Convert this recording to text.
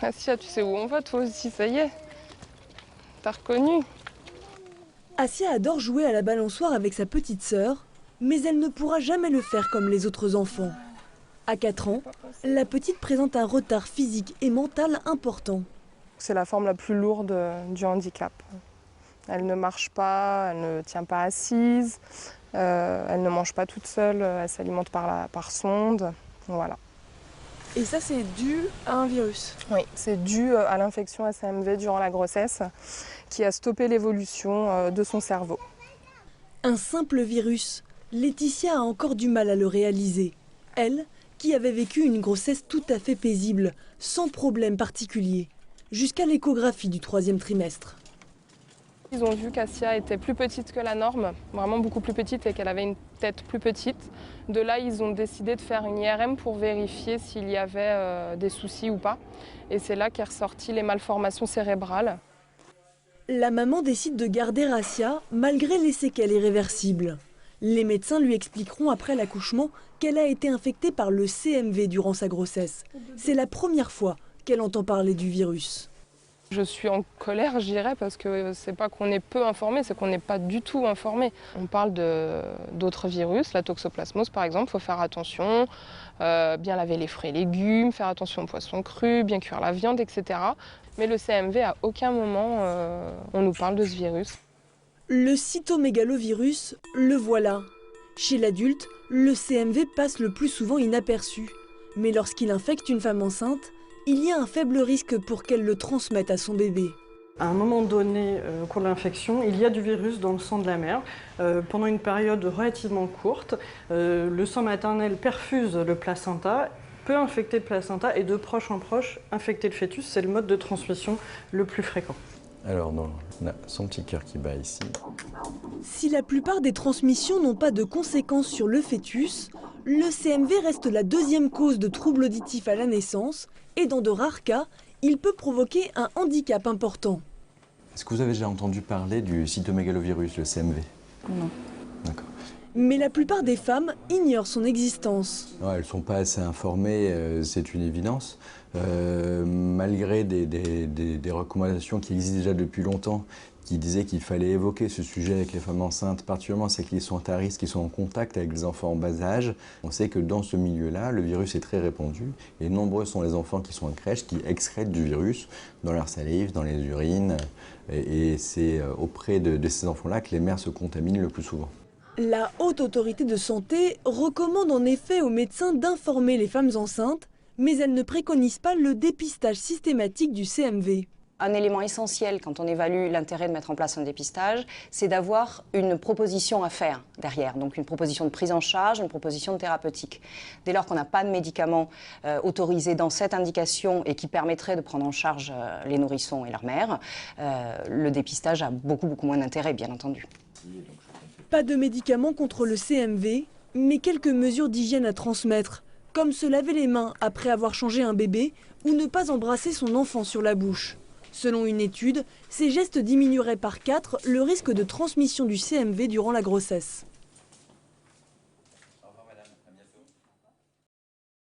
Assia, tu sais où on va toi aussi, ça y est. T'as reconnu? Assia adore jouer à la balançoire avec sa petite sœur, mais elle ne pourra jamais le faire comme les autres enfants. À 4 ans, la petite présente un retard physique et mental important. C'est la forme la plus lourde du handicap. Elle ne marche pas, elle ne tient pas assise, elle ne mange pas toute seule, elle s'alimente par sonde. Voilà. Et ça, c'est dû à un virus? Oui, c'est dû à l'infection SAMV durant la grossesse qui a stoppé l'évolution de son cerveau. Un simple virus. Laetitia a encore du mal à le réaliser. Elle, qui avait vécu une grossesse tout à fait paisible, sans problème particulier, jusqu'à l'échographie du 3e trimestre. Ils ont vu qu'Assia était plus petite que la norme, vraiment beaucoup plus petite et qu'elle avait une tête plus petite. De là, ils ont décidé de faire une IRM pour vérifier s'il y avait des soucis ou pas. Et c'est là qu'est ressorti les malformations cérébrales. La maman décide de garder Assia malgré les séquelles irréversibles. Les médecins lui expliqueront après l'accouchement qu'elle a été infectée par le CMV durant sa grossesse. C'est la première fois qu'elle entend parler du virus. Je suis en colère, je dirais, parce que c'est pas qu'on est peu informé, c'est qu'on n'est pas du tout informé. On parle d'autres virus, la toxoplasmose par exemple, il faut faire attention, bien laver les fruits et légumes, faire attention aux poissons crus, bien cuire la viande, etc. Mais le CMV, à aucun moment, on nous parle de ce virus. Le cytomégalovirus, le voilà. Chez l'adulte, le CMV passe le plus souvent inaperçu. Mais lorsqu'il infecte une femme enceinte, il y a un faible risque pour qu'elle le transmette à son bébé. À un moment donné, au cours de l'infection, il y a du virus dans le sang de la mère. Pendant une période relativement courte, le sang maternel perfuse le placenta, peut infecter le placenta et de proche en proche infecter le fœtus. C'est le mode de transmission le plus fréquent. Alors, non, on a son petit cœur qui bat ici. Si la plupart des transmissions n'ont pas de conséquences sur le fœtus, le CMV reste la 2e cause de troubles auditifs à la naissance et dans de rares cas, il peut provoquer un handicap important. Est-ce que vous avez déjà entendu parler du cytomégalovirus, le CMV? Non. D'accord. Mais la plupart des femmes ignorent son existence. Ouais, elles ne sont pas assez informées, c'est une évidence. Malgré des recommandations qui existent déjà depuis longtemps, qui disaient qu'il fallait évoquer ce sujet avec les femmes enceintes, particulièrement celles qui sont à risque, qui sont en contact avec des enfants en bas âge. On sait que dans ce milieu-là, le virus est très répandu et nombreux sont les enfants qui sont en crèche qui excrètent du virus dans leur salive, dans les urines. Et c'est auprès de ces enfants-là que les mères se contaminent le plus souvent. La Haute Autorité de Santé recommande en effet aux médecins d'informer les femmes enceintes, mais elle ne préconise pas le dépistage systématique du CMV. Un élément essentiel quand on évalue l'intérêt de mettre en place un dépistage, c'est d'avoir une proposition à faire derrière. Donc une proposition de prise en charge, une proposition de thérapeutique. Dès lors qu'on n'a pas de médicaments autorisés dans cette indication et qui permettraient de prendre en charge les nourrissons et leurs mères, le dépistage a beaucoup moins d'intérêt, bien entendu. Pas de médicaments contre le CMV, mais quelques mesures d'hygiène à transmettre, comme se laver les mains après avoir changé un bébé ou ne pas embrasser son enfant sur la bouche. Selon une étude, ces gestes diminueraient par 4 le risque de transmission du CMV durant la grossesse.